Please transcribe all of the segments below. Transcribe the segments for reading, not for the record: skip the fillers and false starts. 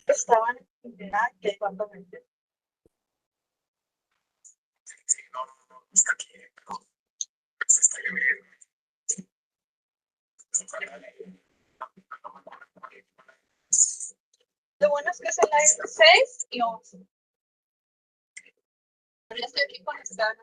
Estaban en general de cuánto me. Lo bueno es que es el aire 6 y 11. Pero ya estoy aquí conectada.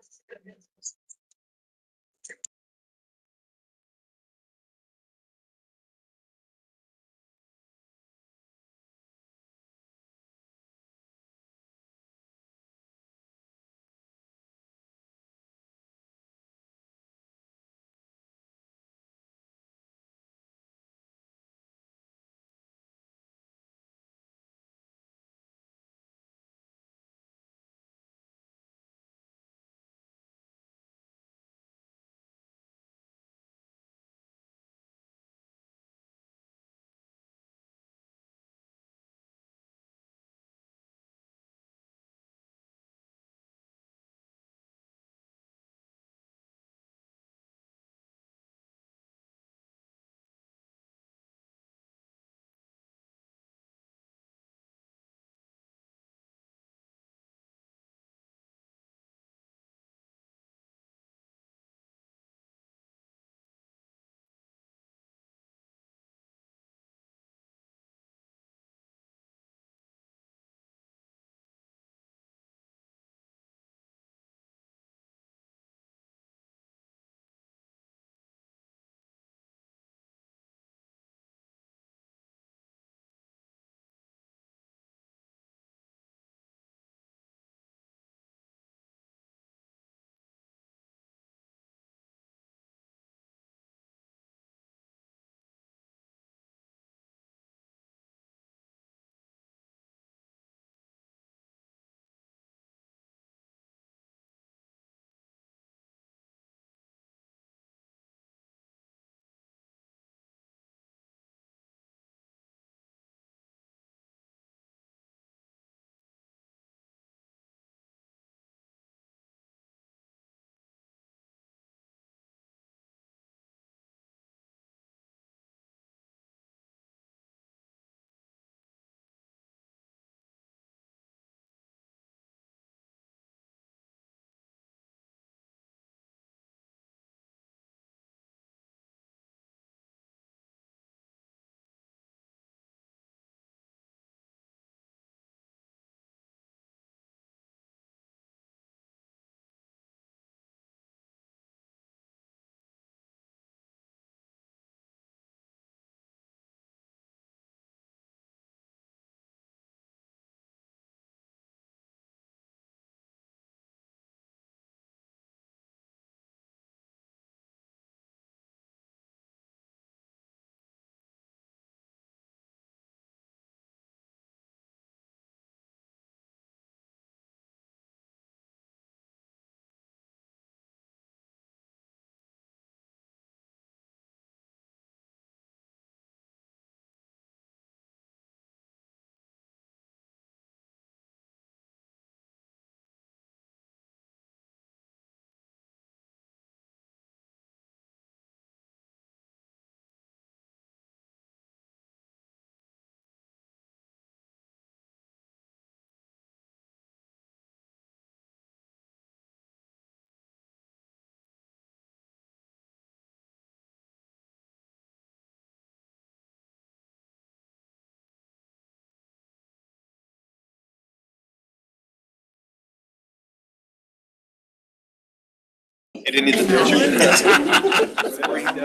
You didn't need the picture.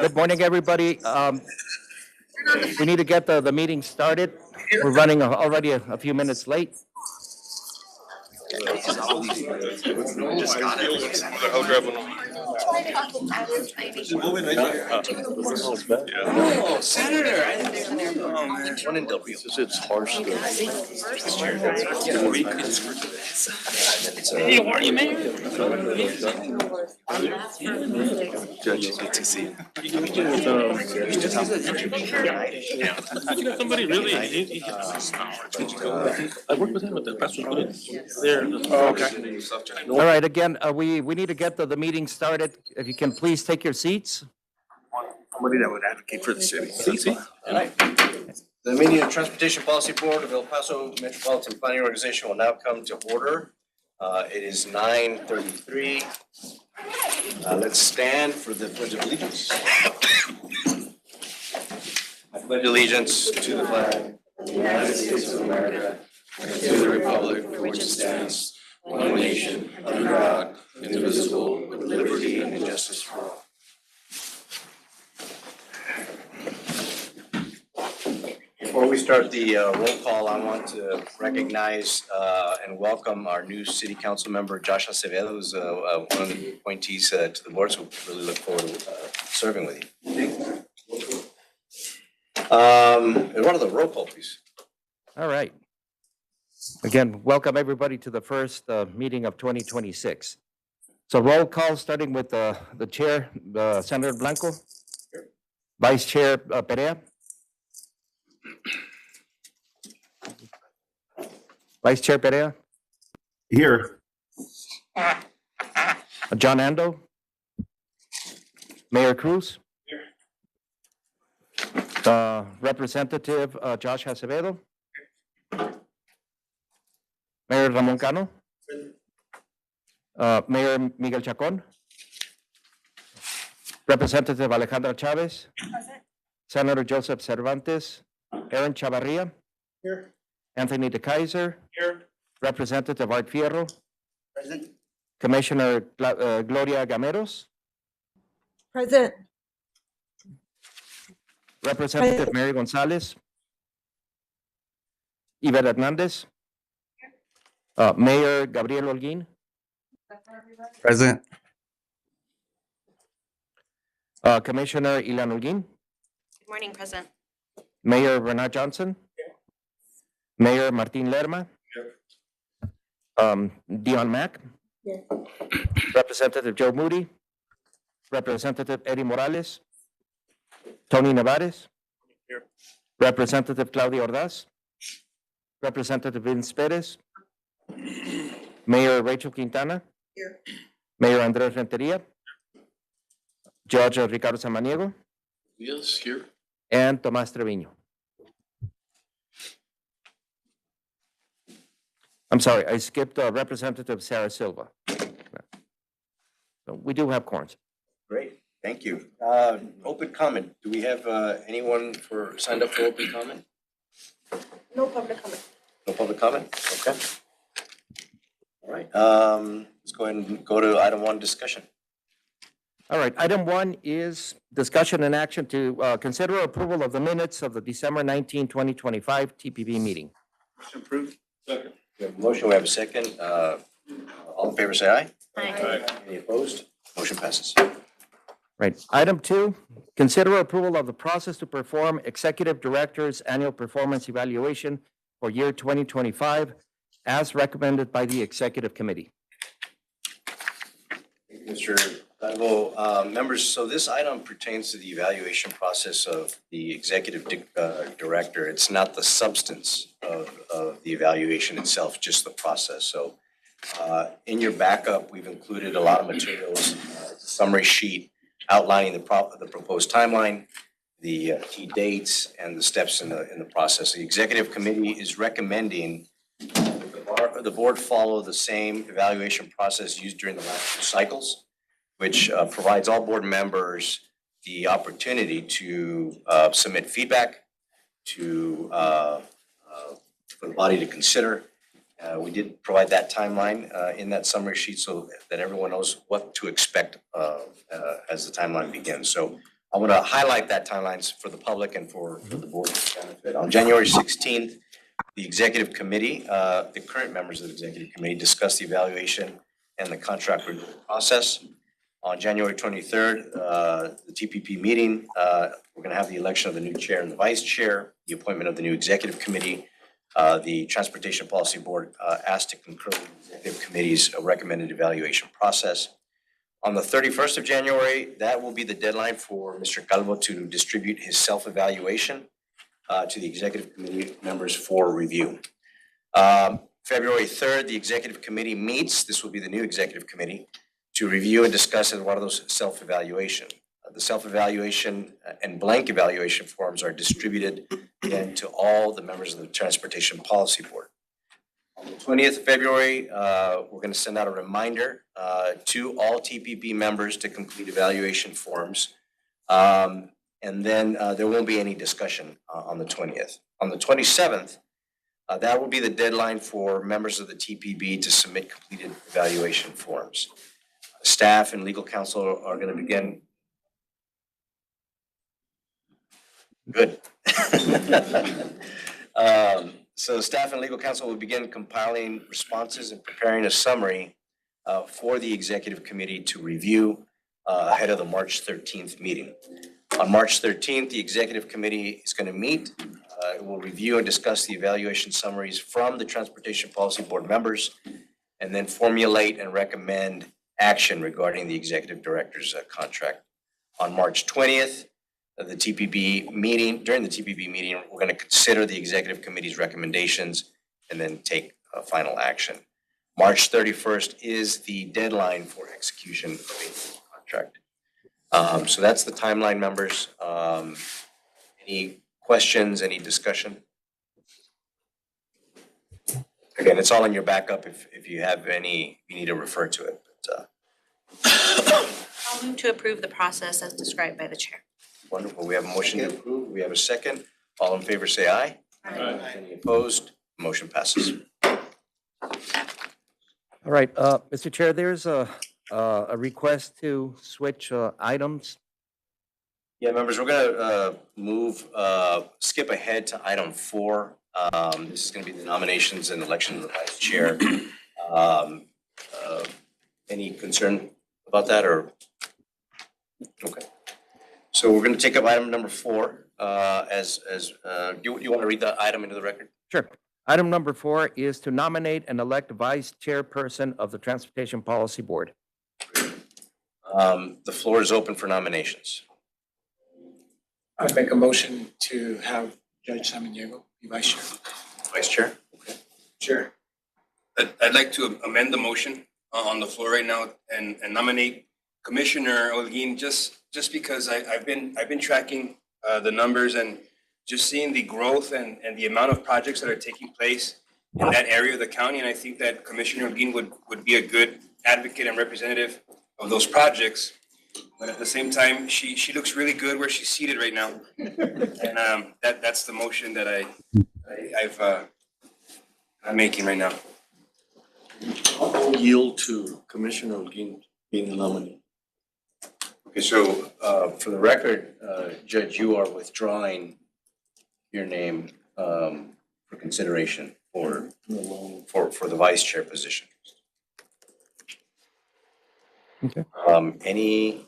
Good morning, everybody. We need to get the meeting started. We're running already a few minutes late. Just got it. Oh, Senator. Oh, man. One in W. It's harsh. Hey, how are you, man? Judge, good to see you. You got somebody really, I worked with him at the Pastor there. Okay. All right, again, we need to get the meeting started. If you can please take your seats. Somebody that would advocate for the city. See? All right. The meeting of Transportation Policy Board of El Paso Metropolitan Planning Organization will now come to order. It is 9:33. Let's stand for the Pledge of Allegiance. I pledge allegiance to the flag of the United States of America and to the republic for which it stands, one nation, under God, indivisible, with liberty and justice for all. Before we start the roll call, I want to recognize and welcome our new city council member, Josh Acevedo, who's one of the appointees to the board, so we really look forward to serving with you. And what are the roll call, please? All right. Again, welcome everybody to the first meeting of 2026. So roll call, starting with the chair, Senator Blanco. Vice Chair Perea. Vice Chair Perea. Here. John Ando. Mayor Cruz. Representative Josh Acevedo. Mayor Ramon Cano. Mayor Miguel Chacon. Representative Alejandra Chavez. Senator Joseph Cervantes. Aaron Chavarria. Here. Anthony De Kaiser. Here. Representative Art Fierro. Present. Commissioner Gloria Gameros. Present. Representative Mary Gonzalez. Yvette Hernandez. Mayor Gabriel Holguin. Present. Commissioner Ilan Holguin. Good morning, President. Mayor Bernard Johnson. Mayor Martin Lerma. Dion Mack. Yes. Representative Joe Moody. Representative Eddie Morales. Tony Nevares. Here. Representative Claudia Ordaz. Representative Vince Perez. Mayor Rachel Quintana. Here. Mayor Andres Renteria. Judge Ricardo Samaniego. Yes, here. And Tomas Trevino. I'm sorry, I skipped Representative Sarah Silva. So we do have quorums. Great, thank you. Open comment. Do we have anyone signed up for open comment? No public comment. No public comment? Okay. All right, let's go ahead and go to item 1, discussion. All right, item 1 is discussion and action to consider approval of the minutes of the December 19, 2025 TPB meeting. Approved. Second. We have a motion, we have a second. All in favor, say aye. Aye. Any opposed? Motion passes. Right. Item 2, consider approval of the process to perform Executive Director's Annual Performance Evaluation for year 2025 as recommended by the Executive Committee. Mr. Calvo, members, so this item pertains to the evaluation process of the executive director. It's not the substance of the evaluation itself, just the process. So in your backup, we've included a lot of materials, a summary sheet outlining the proposed timeline, the key dates, and the steps in the process. The executive committee is recommending the board follow the same evaluation process used during the last 2 cycles, which provides all board members the opportunity to submit feedback for the body to consider. We did provide that timeline in that summary sheet so that everyone knows what to expect as the timeline begins. So I want to highlight that timelines for the public and for the board's benefit. On January 16th, the executive committee, the current members of the executive committee discussed the evaluation and the contract renewal process. On January 23rd, the TPP meeting, we're going to have the election of the new chair and the vice chair, the appointment of the new executive committee. The Transportation Policy Board asked to concur with the executive committee's recommended evaluation process. On the 31st of January, that will be the deadline for Mr. Calvo to distribute his self-evaluation to the executive committee members for review. February 3rd, the executive committee meets. This will be the new executive committee to review and discuss Eduardo's self-evaluation. The self-evaluation and blank evaluation forms are distributed again to all the members of the Transportation Policy Board. On the 20th of February, we're going to send out a reminder to all TPP members to complete evaluation forms. And then there won't be any discussion on the 20th. On the 27th, that will be the deadline for members of the TPB to submit completed evaluation forms. Staff and legal counsel are going to begin. Good. So staff and legal counsel will begin compiling responses and preparing a summary for the executive committee to review ahead of the March 13th meeting. On March 13th, the executive committee is going to meet. It will review and discuss the evaluation summaries from the Transportation Policy Board members and then formulate and recommend action regarding the executive director's contract. On March 20th, during the TPB meeting, we're going to consider the executive committee's recommendations and then take final action. March 31st is the deadline for execution of a contract. So that's the timeline, members. Any questions, any discussion? Again, it's all in your backup. If you have any, you need to refer to it. But, I'll move to approve the process as described by the chair. wonderful. We have a motion to approve. We have a second. All in favor, say aye. Aye. Any opposed? Motion passes. All right, Mr. Chair, there's a request to switch items. Yeah, members, we're gonna skip ahead to item 4. This is gonna be the nominations and election of the vice chair. Any concern about that or? Okay. So we're gonna take up item number 4 you want to read the item into the record? Sure. Item number 4 is to nominate and elect vice chairperson of the Transportation Policy Board. The floor is open for nominations. I'd make a motion to have Judge Samaniego be vice chair. Vice chair? Okay. Sure. I'd like to amend the motion on the floor right now and nominate Commissioner Holguin just because I've been tracking the numbers and just seeing the growth and the amount of projects that are taking place in that area of the county. And I think that Commissioner Holguin would be a good advocate and representative of those projects. But at the same time, she looks really good where she's seated right now. And that's the motion that I'm making right now. I'll yield to Commissioner Holguin being the nominee. Okay, so for the record, Judge, you are withdrawing your name for consideration for the vice chair position. Okay. Any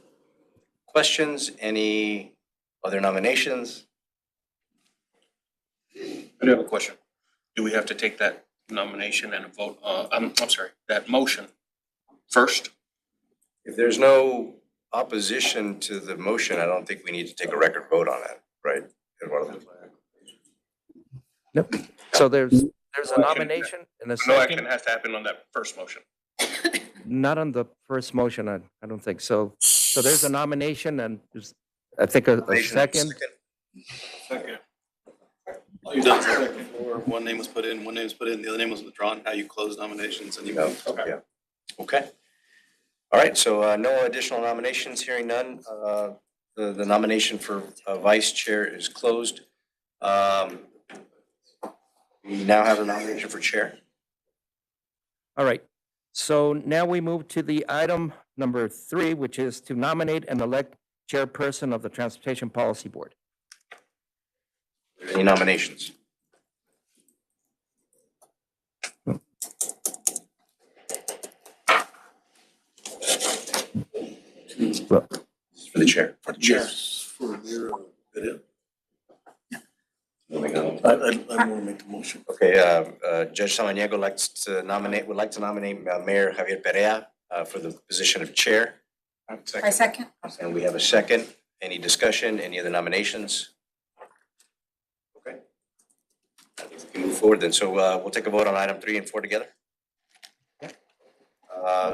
questions? Any other nominations? I do have a question. Do we have to take that nomination and a vote, I'm sorry, that motion first? If there's no opposition to the motion, I don't think we need to take a record vote on it, right? Eduardo? Nope. So there's a nomination and a No action second, has to happen on that first motion. not on the first motion, I don't think. So there's a nomination and there's, I think, a second. Second. You've done second before. One name was put in, the other name was withdrawn. Now you close nominations and you go. Okay. Yeah. Okay. All right, so no additional nominations, hearing none. The nomination for vice chair is closed. We now have a nomination for chair. All right. So now we move to the item number 3, which is to nominate and elect chairperson of the Transportation Policy Board. Any nominations? Well, For the chair. For the chair. Yes, for your video. Moving on. I want to make the motion. Okay, Judge Samaniego would like to nominate Mayor Javier Perea for the position of chair. I second. And we have a second. Any discussion, any other nominations? Okay. I think we can move forward then. So we'll take a vote on item 3 and 4 together.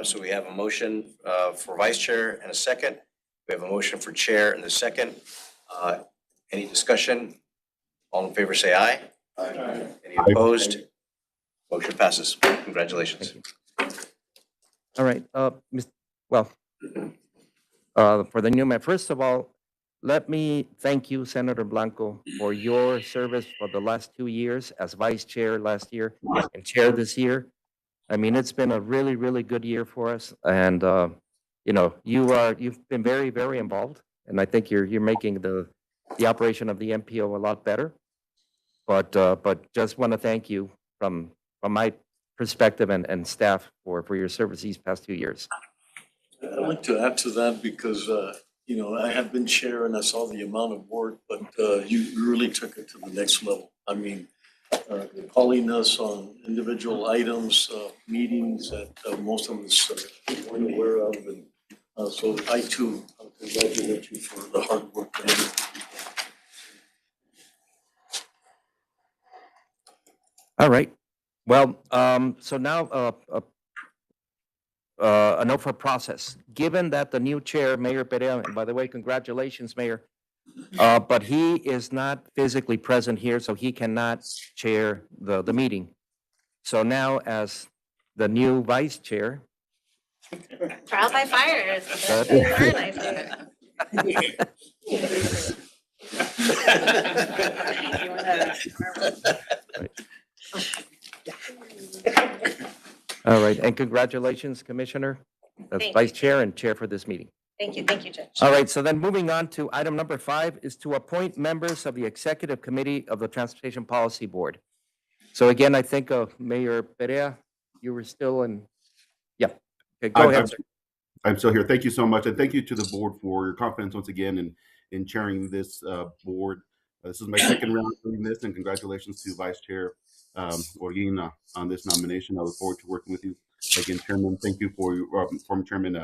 So we have a motion for vice chair and a second. We have a motion for chair and a second. Any discussion? All in favor, say aye. Aye. Any opposed? Motion passes. Congratulations. all right, for the new mayor, first of all, let me thank you, Senator Blanco, for your service for the last 2 years as vice chair last year and chair this year. I mean, it's been a really, really good year for us, and you know, you've been very, very involved, and I think you're making the operation of the MPO a lot better. But just want to thank you from my perspective and staff for your service these past 2 years. I'd like to add to that because, you know, I have been chair and I saw the amount of work, but you really took it to the next level. I mean, calling us on individual items, meetings that most of us weren't aware of. And so I too congratulate you for the hard work that you did. All right. Well, so now a note for process. Given that the new chair, Mayor Perea, and by the way, congratulations, Mayor, but he is not physically present here, so he cannot chair the meeting. So now, as the new vice chair, Trial by fire is the best way to learn, I all right, and congratulations, Commissioner, as Thank vice you. chair and chair for this meeting. Thank you, Judge. All right, so then moving on to item number 5 is to appoint members of the Executive Committee of the Transportation Policy Board. So again, I think Mayor Perea, you were still in, yeah. Okay, go ahead, sir. I'm still here. Thank you so much. And thank you to the board for your confidence once again in chairing this board. This is my second round doing this, and congratulations to Vice Chair Orguin on this nomination. I look forward to working with you. Again, Chairman, thank you for your former Chairman,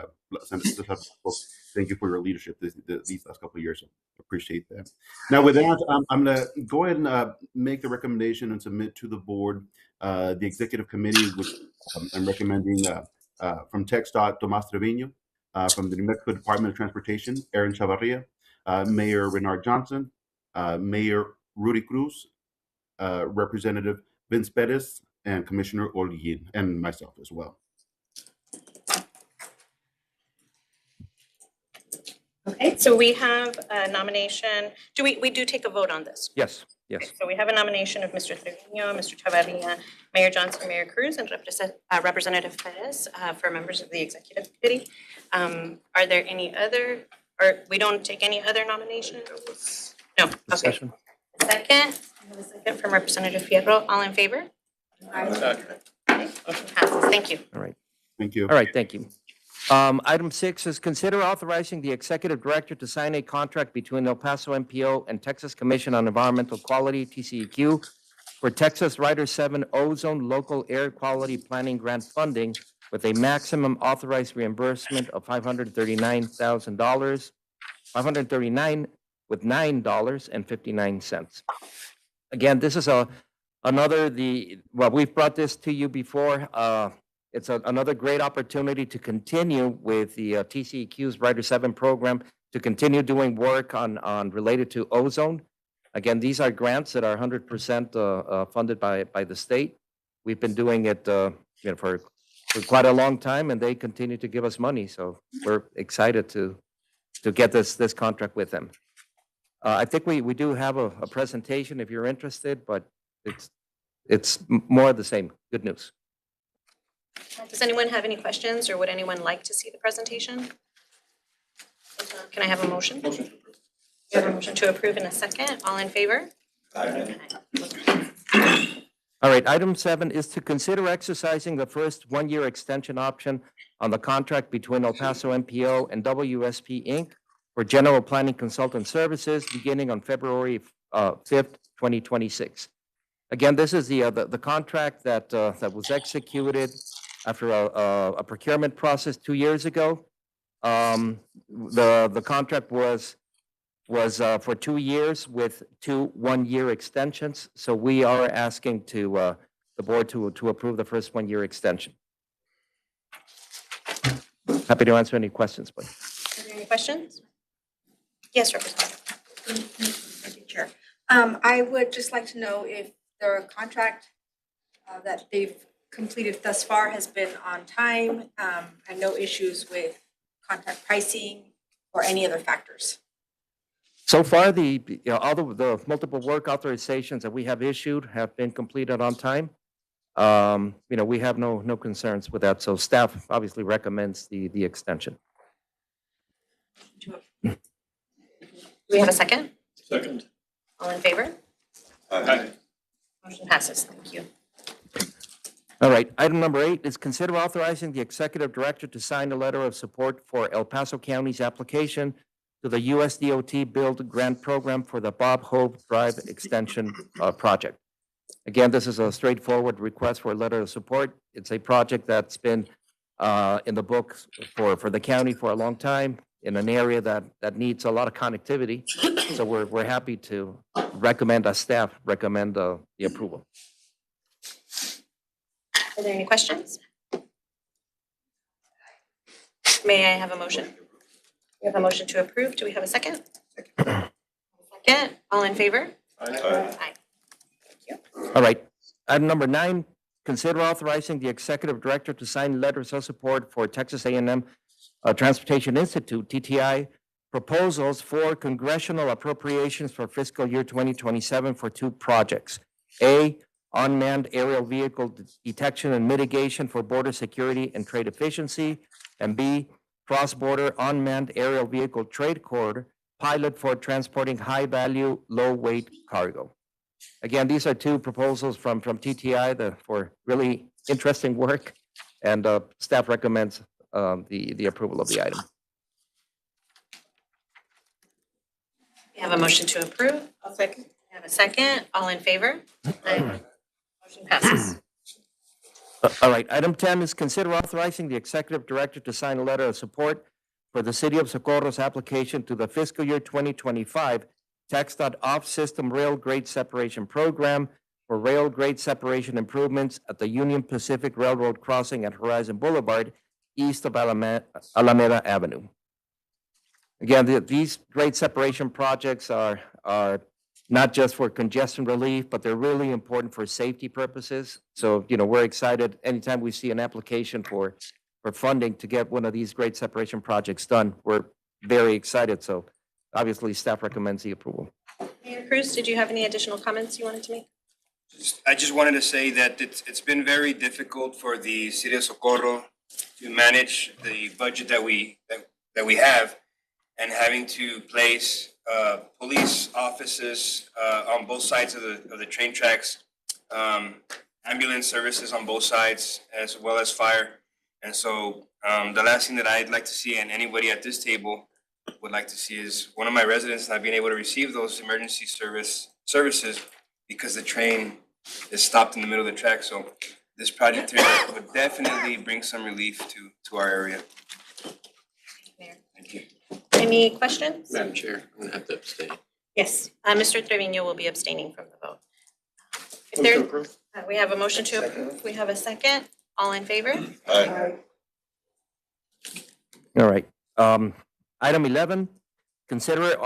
thank you for your leadership these last couple of years. I appreciate that. Now, with that, I'm going to go ahead and make the recommendation and submit to the board the executive committee, which I'm recommending from TxDOT, Tomas Trevino, from the New Mexico Department of Transportation, Aaron Chavarria, Mayor Renard Johnson, Mayor Rudy Cruz, Representative Vince Perez, and Commissioner Olguin, and myself as well. Okay, so we have a nomination. We do take a vote on this? Yes, yes. Okay, so we have a nomination of Mr. Trevino, Mr. Chavarria, Mayor Johnson, Mayor Cruz, and Representative Perez for members of the executive committee. Are there any other, or we don't take any other nominations? No, okay. Discussion? Second, we have a second from Representative Fierro. All in favor? Aye. Okay, motion passes. Thank you. All right. Thank you. All right, thank you. Item 6 is consider authorizing the executive director to sign a contract between El Paso MPO and Texas Commission on Environmental Quality, TCEQ, for Texas Rider 7 Ozone Local Air Quality Planning Grant funding with a maximum authorized reimbursement of $539,000, $539 with $9.59. Again, this is we've brought this to you before. It's another great opportunity to continue with the TCEQ's Rider 7 program, to continue doing work on related to ozone. Again, these are grants that are 100% funded by the state. We've been doing it for quite a long time, and they continue to give us money. So we're excited to get this contract with them. I think we do have a presentation if you're interested, but it's more of the same. Good news. Does anyone have any questions, or would anyone like to see the presentation? Can I have a motion? Motion to approve. We have a motion to approve in a second. All in favor? Aye. Aye. All right, item 7 is to consider exercising the first one-year extension option on the contract between El Paso MPO and WSP Inc. for general planning consultant services beginning on February 5th, 2026. Again, this is the contract that was executed after a procurement process 2 years ago. The contract was for 2 years with 2 one-year extensions. So we are asking the board to approve the first one-year extension. Happy to answer any questions, please. Are there any questions? Yes, Representative. Thank you, Chair. I would just like to know if the contract that they've completed thus far has been on time, and no issues with contract pricing or any other factors. So far, all the multiple work authorizations that we have issued have been completed on time. We have no concerns with that. So staff obviously recommends the extension. Do we have a second? Second. All in favor? Aye. Motion passes. Thank you. All right, item number 8 is consider authorizing the executive director to sign a letter of support for El Paso County's application to the USDOT Build Grant Program for the Bob Hope Drive Extension project. Again, this is a straightforward request for a letter of support. It's a project that's been in the books for the county for a long time in an area that needs a lot of connectivity. So we're happy to recommend, as staff, recommend the approval. Are there any questions? May I have a motion? We have a motion to approve. Do we have a second? Second. All in favor? Aye. All right, item number 9, consider authorizing the executive director to sign letters of support for Texas A&M Transportation Institute, TTI, proposals for congressional appropriations for fiscal year 2027 for 2 projects. A, unmanned aerial vehicle detection and mitigation for border security and trade efficiency, and B, cross-border unmanned aerial vehicle trade corridor pilot for transporting high-value, low-weight cargo. Again, these are 2 proposals from TTI for really interesting work, and staff recommends the approval of the item. We have a motion to approve. I'll second. We have a second. All in favor? Aye. Motion passes. All right, item 10 is consider authorizing the executive director to sign a letter of support for the City of Socorro's application to the fiscal year 2025 TxDOT System Rail Grade Separation Program for rail grade separation improvements at the Union Pacific Railroad crossing at Horizon Boulevard, east of Alameda Avenue. Again, these grade separation projects are not just for congestion relief, but they're really important for safety purposes. So, we're excited anytime we see an application for funding to get one of these grade separation projects done. We're very excited. So obviously, staff recommends the approval. Mayor Cruz, did you have any additional comments you wanted to make? I just wanted to say that it's been very difficult for the City of Socorro to manage the budget that we have, and having to place police offices on both sides of the train tracks, ambulance services on both sides, as well as fire. And so the last thing that I'd like to see, and anybody at this table would like to see, is one of my residents not being able to receive those emergency services because the train is stopped in the middle of the track. So this project here would definitely bring some relief to our area. Mayor. Thank you. Any questions? Madam Chair, I'm gonna have to abstain. Yes, Mr. Trevino will be abstaining from the vote. If there, we have a motion to approve. We have a second. All in favor? Aye. All right. Item 11, consider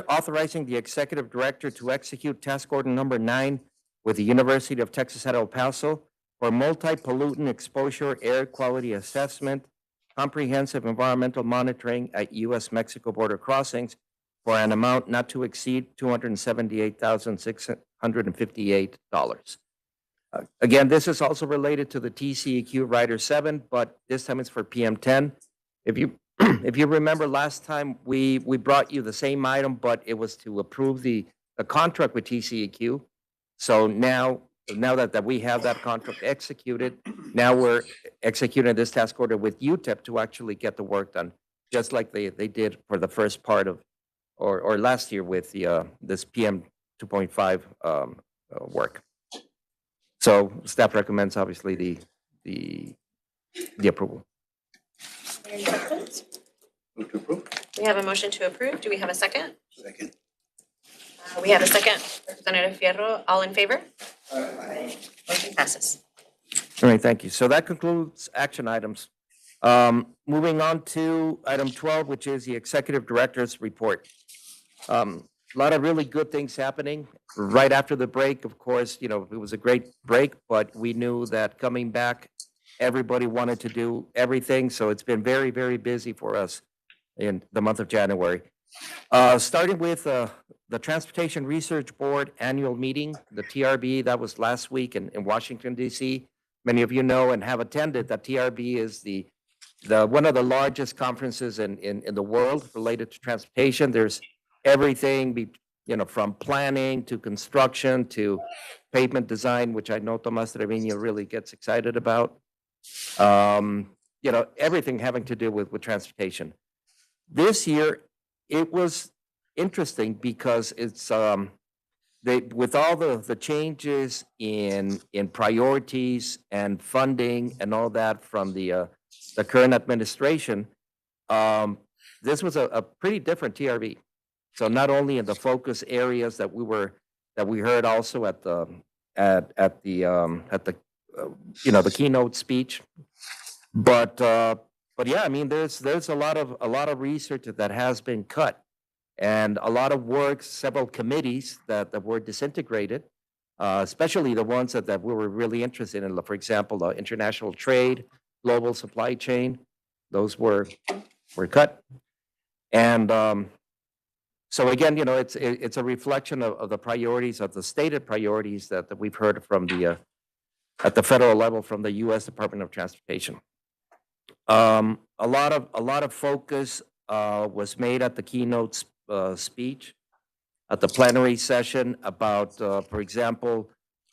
authorizing the executive director to execute task order number 9 with the University of Texas at El Paso for multi-pollutant exposure air quality assessment, comprehensive environmental monitoring at U.S.-Mexico border crossings for an amount not to exceed $278,658. Again, this is also related to the TCEQ Rider 7, but this time it's for PM10. If you remember last time, we brought you the same item, but it was to approve the contract with TCEQ. So now now that we have that contract executed, now we're executing this task order with UTEP to actually get the work done, just like they did for the first part of, or last year with the, this PM 2.5 work. So staff recommends obviously the approval. Any questions? Move to approve. We have a motion to approve. Do we have a second? Second. We have a second. Representative Fierro, all in favor? Motion passes. All right, thank you. So that concludes action items. Moving on to item 12, which is the executive director's report. A lot of really good things happening right after the break. Of course, you know, it was a great break, but we knew that coming back, everybody wanted to do everything. So it's been very, very busy for us in the month of January. Starting with the Transportation Research Board annual meeting, the TRB, that was last week in Washington, D.C. Many of you know and have attended that TRB is the one of the largest conferences in the world related to transportation. There's everything, you know, from planning to construction to pavement design, which I know Tomas Trevino really gets excited about. You know, everything having to do with transportation. This year, it was interesting because it's with all the changes in priorities and funding and all that from the current administration, this was a pretty different TRB. So not only in the focus areas that we heard also at the you know, the keynote speech, but yeah, I mean, there's a lot of research that has been cut, and a lot of work, several committees that were disintegrated, especially the ones that we were really interested in. For example, international trade, global supply chain, those were cut, and so again, you know, it's a reflection of the priorities, of the stated priorities that we've heard from the at the federal level from the U.S. Department of Transportation. A lot of focus was made at the keynote speech, at the plenary session about, for example,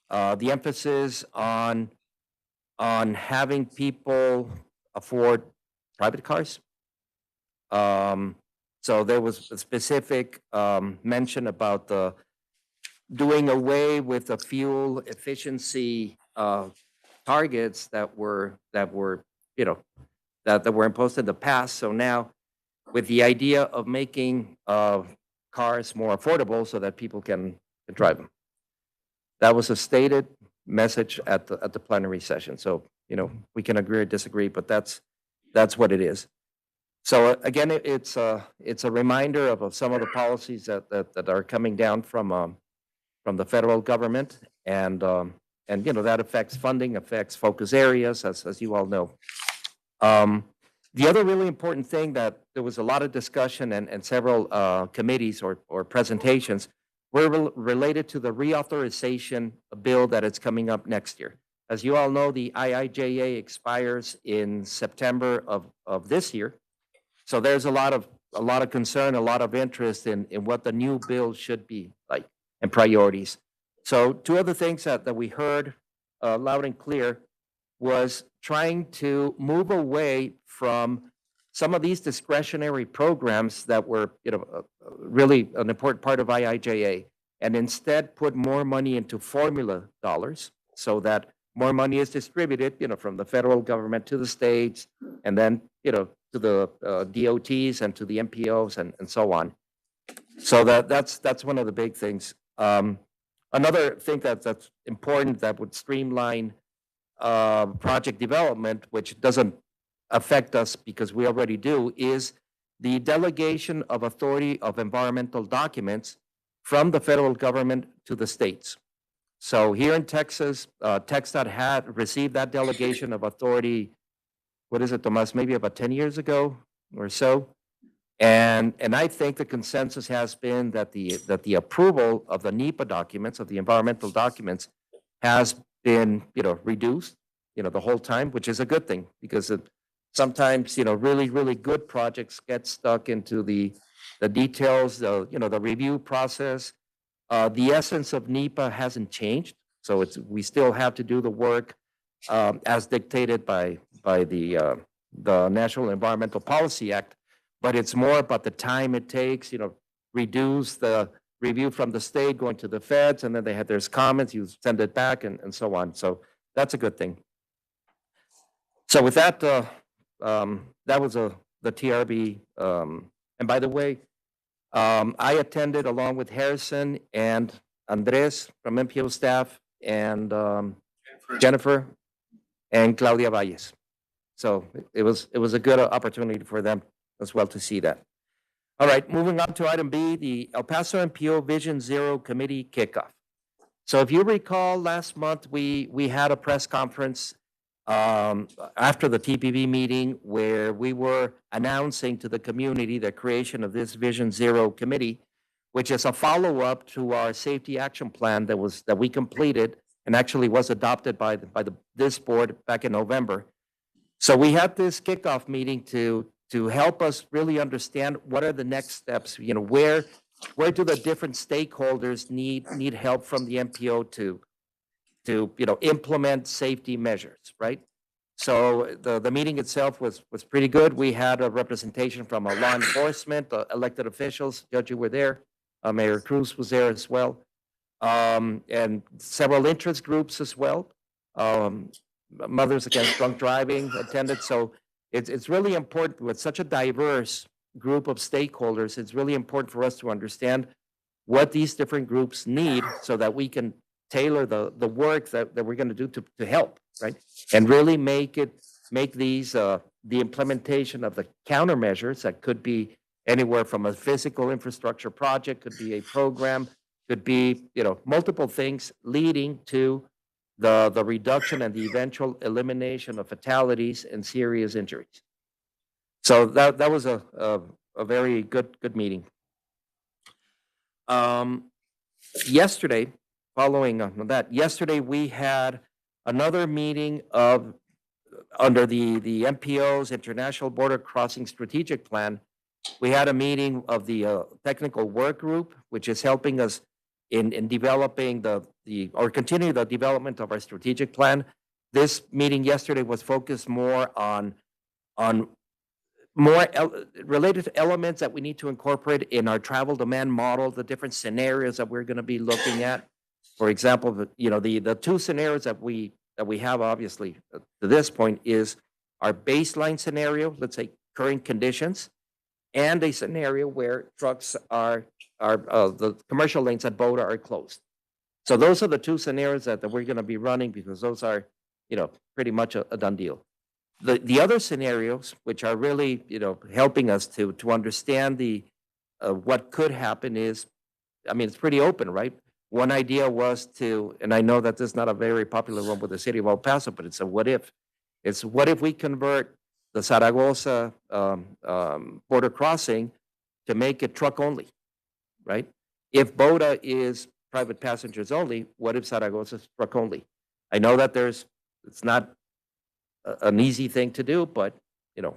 the emphasis on having people afford private cars. So there was a specific mention about doing away with the fuel efficiency targets that were you know, that were imposed in the past. So now, with the idea of making cars more affordable so that people can drive them, that was a stated message at the plenary session. So, you know, we can agree or disagree, but that's what it is. So again, it's a reminder of some of the policies that are coming down from the federal government, and you know, that affects funding, affects focus areas, as you all know. The other really important thing that there was a lot of discussion and several committees or presentations were related to the reauthorization bill that is coming up next year. As you all know, the IIJA expires in September of this year. So there's a lot of concern, a lot of interest in what the new bill should be like and priorities. So two other things that we heard loud and clear was trying to move away from some of these discretionary programs that were, you know, really an important part of IIJA, and instead put more money into formula dollars so that more money is distributed, you know, from the federal government to the states, and then, you know, to the DOTs and to the MPOs and so on. So that's one of the big things. Another thing that's important that would streamline project development, which doesn't affect us because we already do, is the delegation of authority of environmental documents from the federal government to the states. So here in Texas, TxDOT had received that delegation of authority, what is it, Tomas, maybe about 10 years ago or so. And I think the consensus has been that the approval of the NEPA documents, of the environmental documents, has been, you know, reduced, you know, the whole time, which is a good thing, because sometimes, you know, really, really good projects get stuck into the details, you know, the review process. The essence of NEPA hasn't changed. So we still have to do the work as dictated by the National Environmental Policy Act, but it's more about the time it takes, reduce the review from the state going to the feds, and then there's comments, you send it back and so on. So that's a good thing. So with that, that was the TRB. And by the way, I attended along with Harrison and Andres from MPO staff and Jennifer and Claudia Valles. So it was a good opportunity for them as well to see that. All right, moving on to item B, the El Paso MPO Vision Zero Committee kickoff. So if you recall, last month we had a press conference after the TPB meeting where we were announcing to the community the creation of this Vision Zero Committee, which is a follow-up to our safety action plan that we completed and actually was adopted by this board back in November. So we had this kickoff meeting to help us really understand what are the next steps. Where do the different stakeholders need help from the MPO to implement safety measures, right? So the meeting itself was pretty good. We had a representation from law enforcement, elected officials. Judge, you were there. Mayor Cruz was there as well, and several interest groups as well. Mothers Against Drunk Driving attended. So it's really important with such a diverse group of stakeholders. It's really important for us to understand what these different groups need so that we can tailor the work that we're going to do to help, right? And really make these the implementation of the countermeasures that could be anywhere from a physical infrastructure project, could be a program, could be multiple things leading to the reduction and the eventual elimination of fatalities and serious injuries. So that was a very good meeting. Yesterday, following on that, yesterday we had another meeting under the MPO's International Border Crossing Strategic Plan. We had a meeting of the technical work group, which is helping us in developing continue the development of our strategic plan. This meeting yesterday was focused more on more related elements that we need to incorporate in our travel demand model, the different scenarios that we're going to be looking at. For example, the two scenarios that we have obviously to this point is our baseline scenario, let's say current conditions, and a scenario where trucks the commercial lanes at Boda are closed. So those are the two scenarios that we're going to be running because those are, pretty much a done deal. The other scenarios, which are really, helping us to understand what could happen is, it's pretty open, right? One idea was and I know that this is not a very popular one with the city of El Paso, but it's a what if. It's what if we convert the Zaragoza border crossing to make it truck only, right? If Boda is private passengers only, what if Zaragoza is truck only? I know that it's not an easy thing to do, but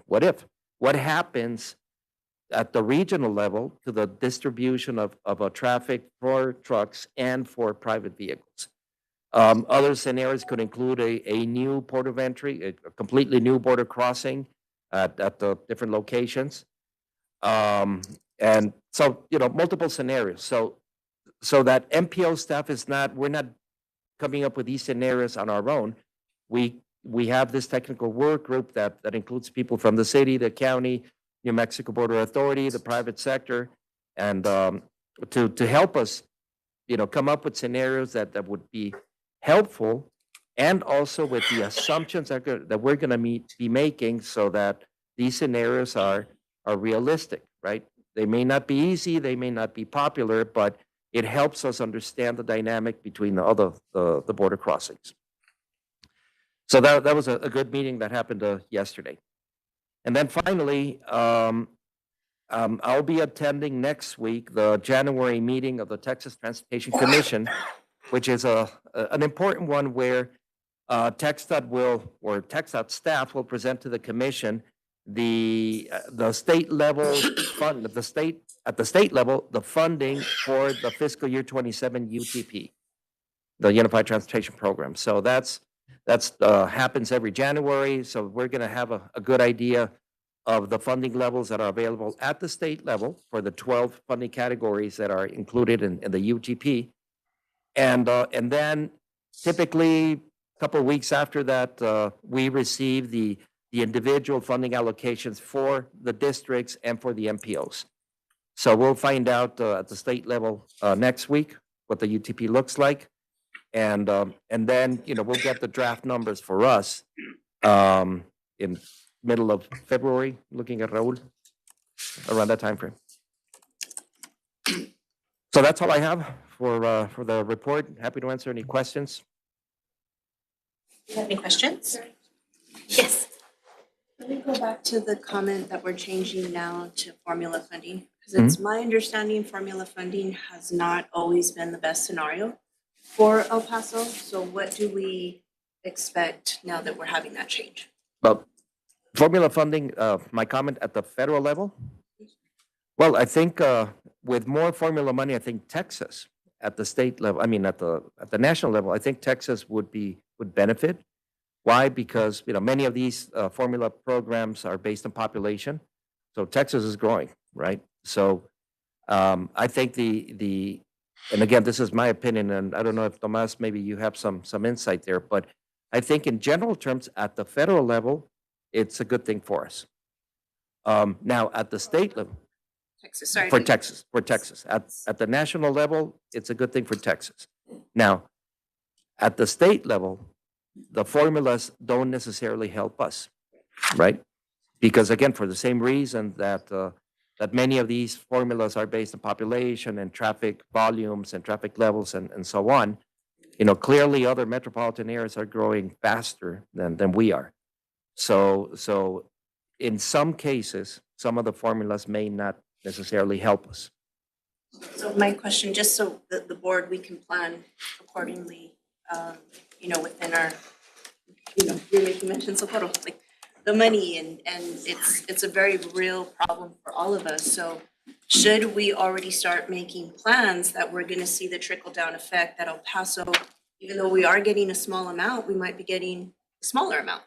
what if? What happens at the regional level to the distribution of traffic for trucks and for private vehicles? Other scenarios could include a new port of entry, a completely new border crossing at the different locations. And so, multiple scenarios. So that MPO staff we're not coming up with these scenarios on our own. We have this technical work group that includes people from the city, the county, New Mexico Border Authority, the private sector, and to help us, come up with scenarios that would be helpful, and also with the assumptions that we're going to be making, so that these scenarios are realistic, right? They may not be easy, they may not be popular, but it helps us understand the dynamic between the border crossings. So that was a good meeting that happened yesterday. And then finally, I'll be attending next week the January meeting of the Texas Transportation Commission, which is an important one where TxDOT staff will present to the commission the state level fund, at the state level, the funding for the fiscal year 27 UTP. the Unified Transportation Program. So that's happens every January. So we're going to have a good idea of the funding levels that are available at the state level for the 12 funding categories that are included in the UTP. And then typically a couple of weeks after that, we receive the individual funding allocations for the districts and for the MPOs. So we'll find out at the state level next week what the UTP looks like. And then, we'll get the draft numbers for us in middle of February, looking at Raul, around that time frame. So that's all I have for the report. Happy to answer any questions. Do you have any questions? Yes. Let me go back to the comment that we're changing now to formula funding, because it's my understanding formula funding has not always been the best scenario for El Paso. So what do we expect now that we're having that change? Well, formula funding, my comment at the federal level. Well, I think with more formula money, I think Texas at the state level, I mean at the national level, I think Texas would benefit. Why? Because many of these formula programs are based on population, so Texas is growing, right? So I think and again, this is my opinion, and I don't know if Tomas, maybe you have some insight there, but I think in general terms at the federal level, it's a good thing for us. Now at the state level, Texas, sorry. for Texas, at the national level, it's a good thing for Texas. Now, at the state level, the formulas don't necessarily help us, right? Because again, for the same reason that many of these formulas are based on population and traffic volumes and traffic levels and so on, clearly other metropolitan areas are growing faster than we are. So in some cases, some of the formulas may not necessarily help us. So my question, just so the board, we can plan accordingly, within our, you're making mention Socorro, like the money and it's a very real problem for all of us. So should we already start making plans that we're gonna see the trickle down effect that El Paso, even though we are getting a small amount, we might be getting a smaller amount?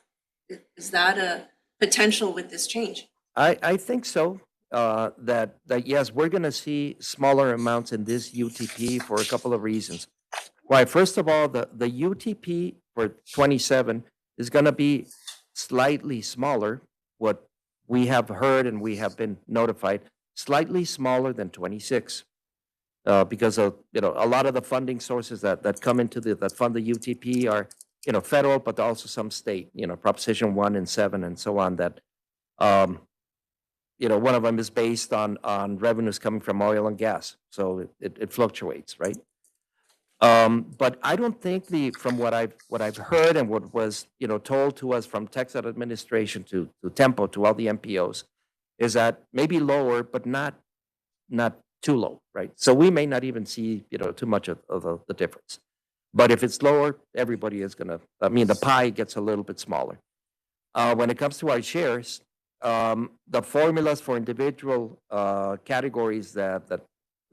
Is that a potential with this change? I think so. That yes, we're going to see smaller amounts in this UTP for a couple of reasons. Why? First of all, the UTP for 27 is going to be slightly smaller. What we have heard and we have been notified, slightly smaller than 26, because of a lot of the funding sources that come into that fund the UTP are federal, but also some state. Proposition 1 and 7 and so on. That one of them is based on revenues coming from oil and gas. So it fluctuates, right? But I don't think from what I've heard and what was told to us from Texas administration to Tempo to all the MPOs is that maybe lower, but not too low, right? So we may not even see too much of the difference. But if it's lower, everybody is gonna. I mean, the pie gets a little bit smaller. When it comes to our shares, the formulas for individual categories that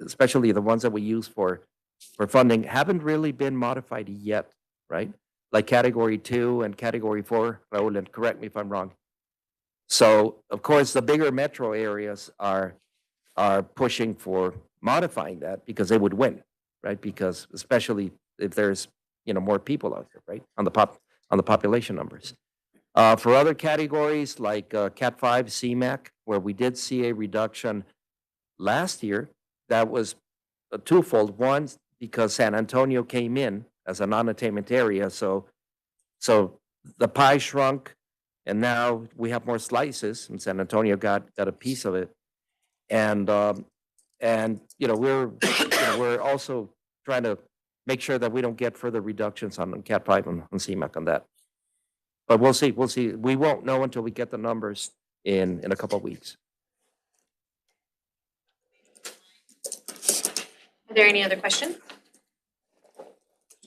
especially the ones that we use for funding haven't really been modified yet, right? Like category 2 and category 4, Raul, and correct me if I'm wrong. So of course the bigger metro areas are pushing for modifying that because they would win, right? Because especially if there's more people out there, right? On the population numbers. For other categories like Cat 5, CMAC, where we did see a reduction last year, that was twofold. One, because San Antonio came in as a non-attainment area, so the pie shrunk, and now we have more slices, and San Antonio got a piece of it, and we're also trying to make sure that we don't get further reductions on Cat 5 and on CMAC on that. But we'll see. We won't know until we get the numbers in a couple of weeks. Are there any other questions?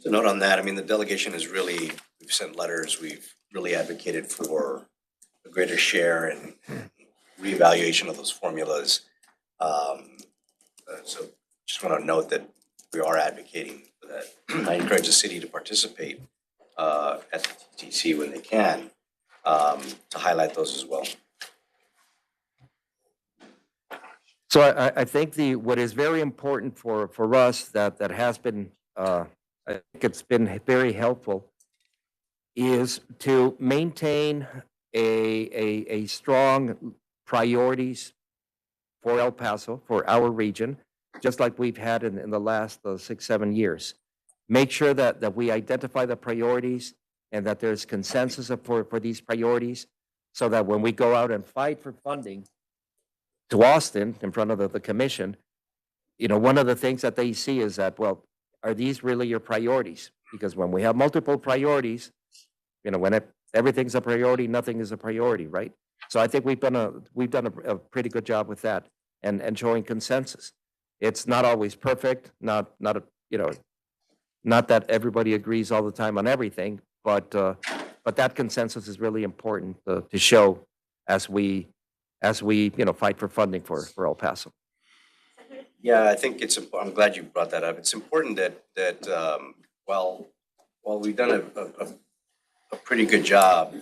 To note on that, I mean, the delegation is really, we've sent letters, we've really advocated for a greater share and reevaluation of those formulas. So just want to note that we are advocating so that I encourage the city to participate at the TTC when they can, to highlight those as well. So I think what is very important for us that has been, I think it's been very helpful, is to maintain a strong priorities for El Paso, for our region, just like we've had in the last 6-7 years. Make sure that we identify the priorities and that there's consensus for these priorities, so that when we go out and fight for funding to Austin in front of the commission, one of the things that they see is that, well, are these really your priorities? Because when we have multiple priorities, when everything's a priority, nothing is a priority, right? So I think we've done a pretty good job with that and showing consensus. It's not always perfect, not that everybody agrees all the time on everything, but that consensus is really important to show as we fight for funding for El Paso. Yeah, I think I'm glad you brought that up. It's important that while we've done a pretty good job,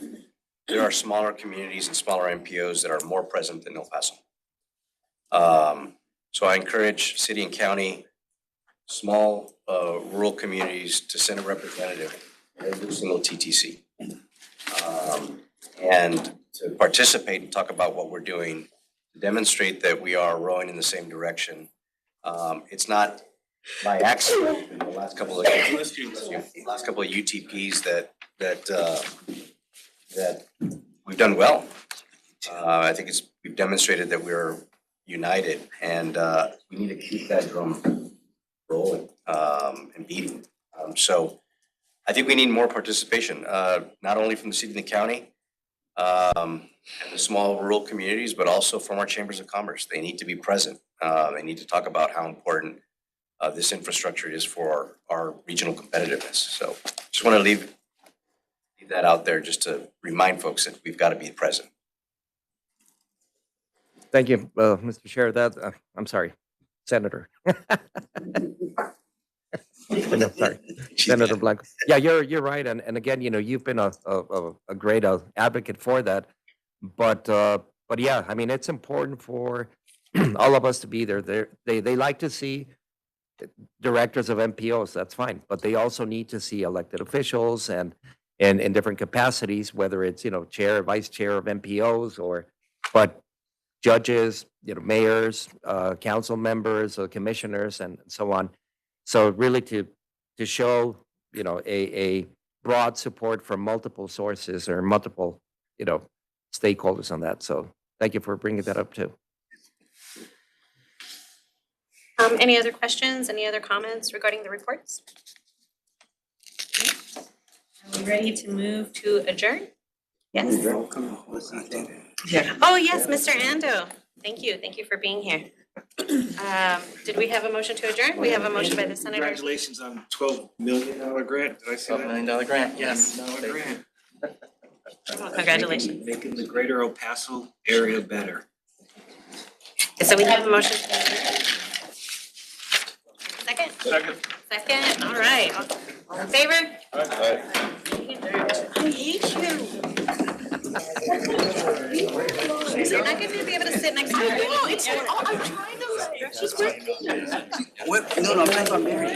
there are smaller communities and smaller MPOs that are more present than El Paso. So I encourage city and county, small rural communities to send a representative at every single TTC. And to participate and talk about what we're doing, to demonstrate that we are rowing in the same direction. It's not by accident in the last couple of UTPs that we've done well. I think we've demonstrated that we're united, and we need to keep that drum rolling and beating. So I think we need more participation, not only from the city and the county, and the small rural communities, but also from our chambers of commerce. They need to be present. They need to talk about how important this infrastructure is for our regional competitiveness. So just want to leave that out there just to remind folks that we've got to be present. Thank you, Mr. Chair. I'm sorry, Senator. No, sorry, Senator Blanco. Yeah, you're right, and again, you've been a great advocate for that, but yeah, I mean, it's important for all of us to be there. They like to see directors of MPOs. That's fine, but they also need to see elected officials and in different capacities, whether it's chair, vice chair of MPOs, but judges, mayors, council members, commissioners, and so on. So really to show, a broad support from multiple sources or multiple, stakeholders on that. So thank you for bringing that up too. Any other questions, any other comments regarding the reports? Are we ready to move to adjourn? Yes. Oh, yes, Mr. Ando. Thank you for being here. Did we have a motion to adjourn? We have a motion by the senator. Congratulations on $12 million grant. Did I say that? $12 million grant, yes. $12 million grant. Congratulations. Making the greater El Paso area better. So we have a motion to adjourn. Second? Second, all right. All in favor? I hate you. You're not gonna be able to sit next to her. No, it's, I'm trying to, she's working. What? No, I'm talking about Mary.